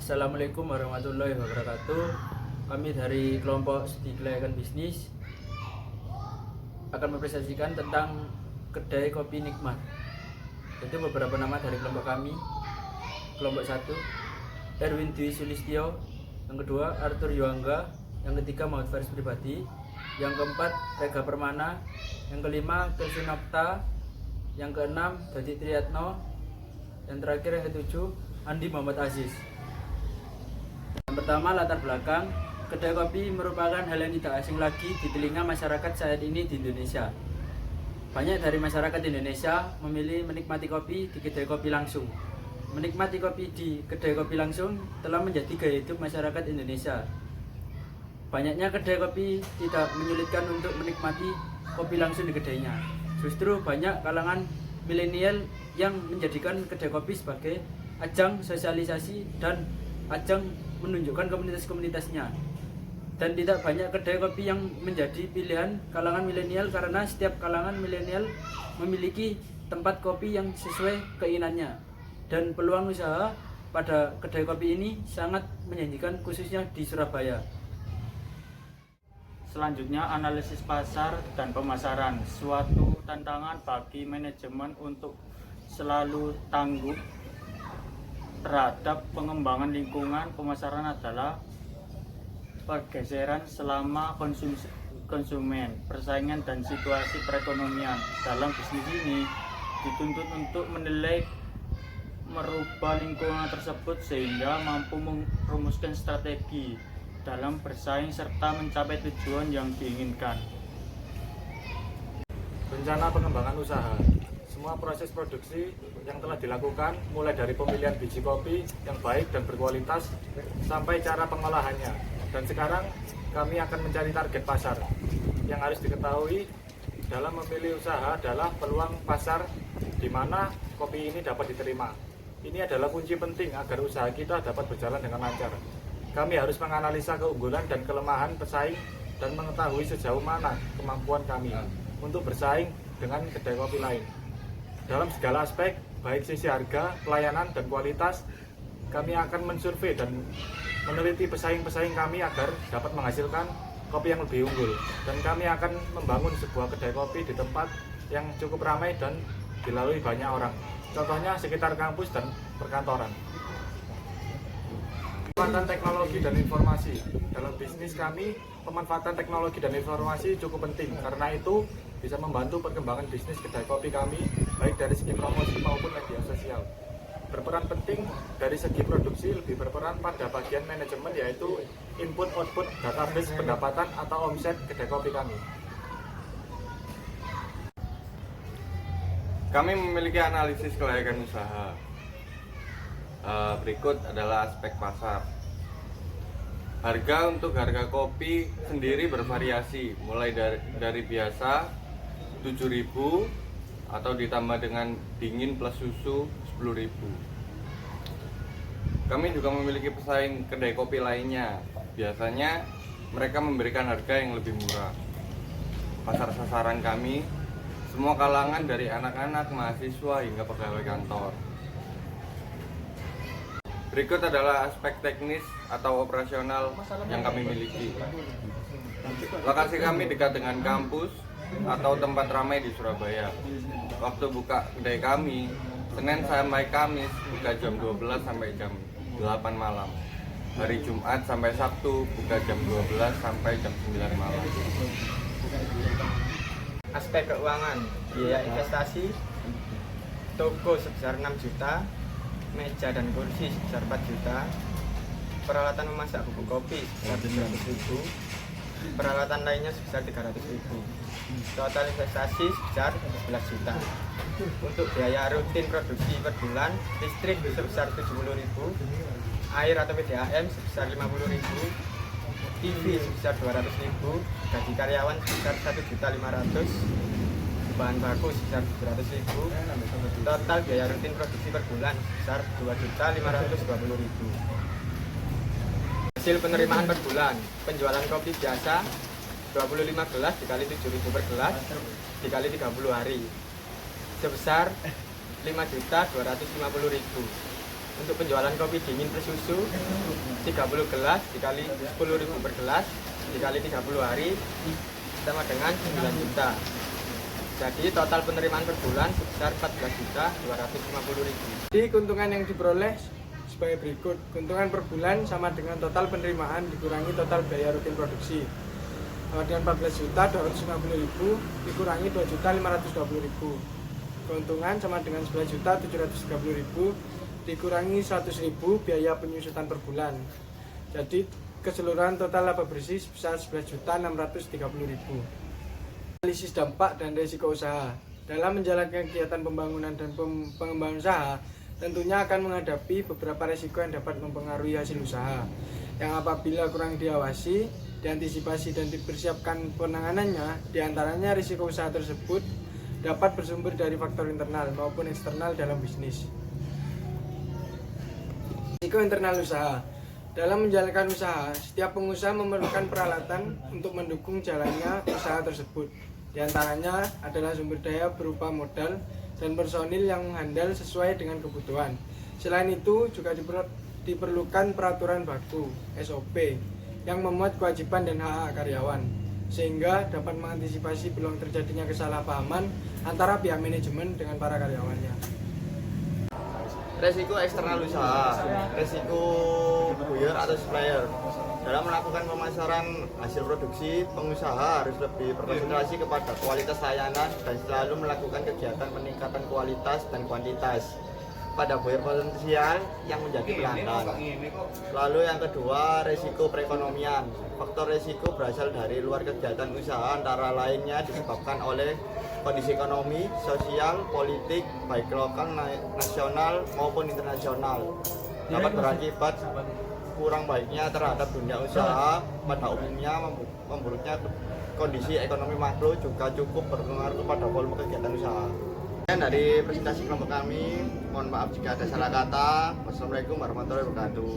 Assalamualaikum warahmatullahi wabarakatuh. Kami dari kelompok studi kelayakan bisnis akan mempresentasikan tentang kedai kopi nikmat. Itu beberapa nama dari kelompok kami. Kelompok 1 Erwin Dwi Sulistyo, yang kedua Arthur Yoangga, yang ketiga Muhammad Faris Pribadi, yang keempat Rega Permana, yang kelima Kelvin Nokta, yang keenam Dadi Triyatno, yang terakhir yang ketujuh Andi Muhammad Aziz. Yang pertama, latar belakang. Kedai kopi merupakan hal yang tidak asing lagi di telinga masyarakat saat ini di Indonesia. Banyak dari masyarakat Indonesia memilih menikmati kopi di kedai kopi langsung. Menikmati kopi di kedai kopi langsung telah menjadi gaya hidup masyarakat Indonesia. Banyaknya kedai kopi tidak menyulitkan untuk menikmati kopi langsung di kedainya. Justru banyak kalangan milenial yang menjadikan kedai kopi sebagai ajang sosialisasi dan ajang menunjukkan komunitas-komunitasnya. Dan tidak banyak kedai kopi yang menjadi pilihan kalangan milenial karena setiap kalangan milenial memiliki tempat kopi yang sesuai keinginannya. Dan peluang usaha pada kedai kopi ini sangat menjanjikan, khususnya di Surabaya. Selanjutnya, analisis pasar dan pemasaran. Suatu tantangan bagi manajemen untuk selalu tangguh terhadap pengembangan lingkungan pemasaran adalah pergeseran selama konsumen, persaingan dan situasi perekonomian. Dalam bisnis ini dituntut untuk menilai merubah lingkungan tersebut sehingga mampu merumuskan strategi dalam bersaing serta mencapai tujuan yang diinginkan. Rencana pengembangan usaha. Semua proses produksi yang telah dilakukan, mulai dari pemilihan biji kopi yang baik dan berkualitas sampai cara pengolahannya. Dan sekarang kami akan mencari target pasar. Yang harus diketahui dalam memilih usaha adalah peluang pasar di mana kopi ini dapat diterima. Ini adalah kunci penting agar usaha kita dapat berjalan dengan lancar. Kami harus menganalisa keunggulan dan kelemahan pesaing dan mengetahui sejauh mana kemampuan kami untuk bersaing dengan kedai kopi lain. Dalam segala aspek, baik sisi harga, pelayanan, dan kualitas, kami akan mensurvei dan meneliti pesaing-pesaing kami agar dapat menghasilkan kopi yang lebih unggul. Dan kami akan membangun sebuah kedai kopi di tempat yang cukup ramai dan dilalui banyak orang. Contohnya sekitar kampus dan perkantoran. Pemanfaatan teknologi dan informasi. Dalam bisnis kami, pemanfaatan teknologi dan informasi cukup penting. Karena itu bisa membantu perkembangan bisnis kedai kopi kami, baik dari segi promosi maupun media sosial. Berperan penting dari segi produksi, lebih berperan pada bagian manajemen, yaitu input-output database pendapatan atau omset kedai kopi kami. Kami memiliki analisis kelayakan usaha. Berikut adalah aspek pasar. Harga untuk harga kopi sendiri bervariasi, mulai dari biasa 7.000 atau ditambah dengan dingin plus susu 10.000. Kami juga memiliki pesaing kedai kopi lainnya. Biasanya mereka memberikan harga yang lebih murah. Pasar sasaran kami semua kalangan dari anak-anak, mahasiswa hingga pegawai kantor. Berikut adalah aspek teknis atau operasional yang kami miliki. Lokasi kami dekat dengan kampus atau tempat ramai di Surabaya. Waktu buka kedai kami, Senin sampai Kamis buka jam 12 sampai jam 8 malam. Hari Jumat sampai Sabtu buka jam 12 sampai jam 9 malam. Aspek keuangan, biaya investasi, toko sebesar 6 juta, meja dan kursi sebesar 4 juta, peralatan memasak bubuk kopi sebesar 700.000, peralatan lainnya sebesar 300.000. Total investasi sebesar 11 juta. Untuk biaya rutin produksi per bulan, listrik sebesar 70.000, air atau PDAM sebesar 50.000, TV sebesar 200.000, gaji karyawan sebesar 1.500.000, bahan baku sebesar 700.000, total biaya rutin produksi per bulan sebesar 2.520.000. Hasil penerimaan per bulan, penjualan kopi biasa 25 gelas dikali 7.000 per gelas dikali 30 hari sebesar 5.250.000. Untuk penjualan kopi dingin bersusu 30 gelas dikali 10.000 per gelas dikali 30 hari sama dengan 9 juta. Jadi total penerimaan per bulan sebesar 14.250.000. Jadi keuntungan yang diperoleh sebagai berikut. Keuntungan per bulan sama dengan total penerimaan dikurangi total biaya rutin produksi. Sama dengan 14.250.000 dikurangi 2.520.000. Keuntungan sama dengan 11.730.000 dikurangi 100.000 biaya penyusutan per bulan. Jadi keseluruhan total laba bersih sebesar 11.630.000. Analisis dampak dan risiko usaha. Dalam menjalankan kegiatan pembangunan dan pengembangan usaha, tentunya akan menghadapi beberapa risiko yang dapat mempengaruhi hasil usaha, yang apabila kurang diawasi, diantisipasi dan dipersiapkan penanganannya, diantaranya risiko usaha tersebut dapat bersumber dari faktor internal maupun eksternal dalam bisnis. Risiko internal usaha. Dalam menjalankan usaha, setiap pengusaha memerlukan peralatan untuk mendukung jalannya usaha tersebut. Di antaranya adalah sumber daya berupa modal dan personil yang handal sesuai dengan kebutuhan. Selain itu, juga diperlukan peraturan baku (SOP) yang memuat kewajiban dan hak-hak karyawan, sehingga dapat mengantisipasi peluang terjadinya kesalahpahaman antara pihak manajemen dengan para karyawannya. Resiko eksternal usaha, resiko buyer atau supplier. Dalam melakukan pemasaran hasil produksi, pengusaha harus lebih berkonsentrasi kepada kualitas layanan dan selalu melakukan kegiatan peningkatan kualitas dan kuantitas pada buyer potensial yang menjadi pelanggan. Lalu yang kedua, resiko perekonomian. Faktor resiko berasal dari luar kegiatan usaha, antara lainnya disebabkan oleh kondisi ekonomi, sosial, politik, baik lokal, nasional maupun internasional. Dapat berakibat kurang baiknya terhadap dunia usaha, pada umumnya memburuknya kondisi ekonomi makro juga cukup berpengaruh pada volume kegiatan usaha. Dari presentasi kelompok kami, mohon maaf jika ada salah kata. Wassalamualaikum warahmatullahi wabarakatuh.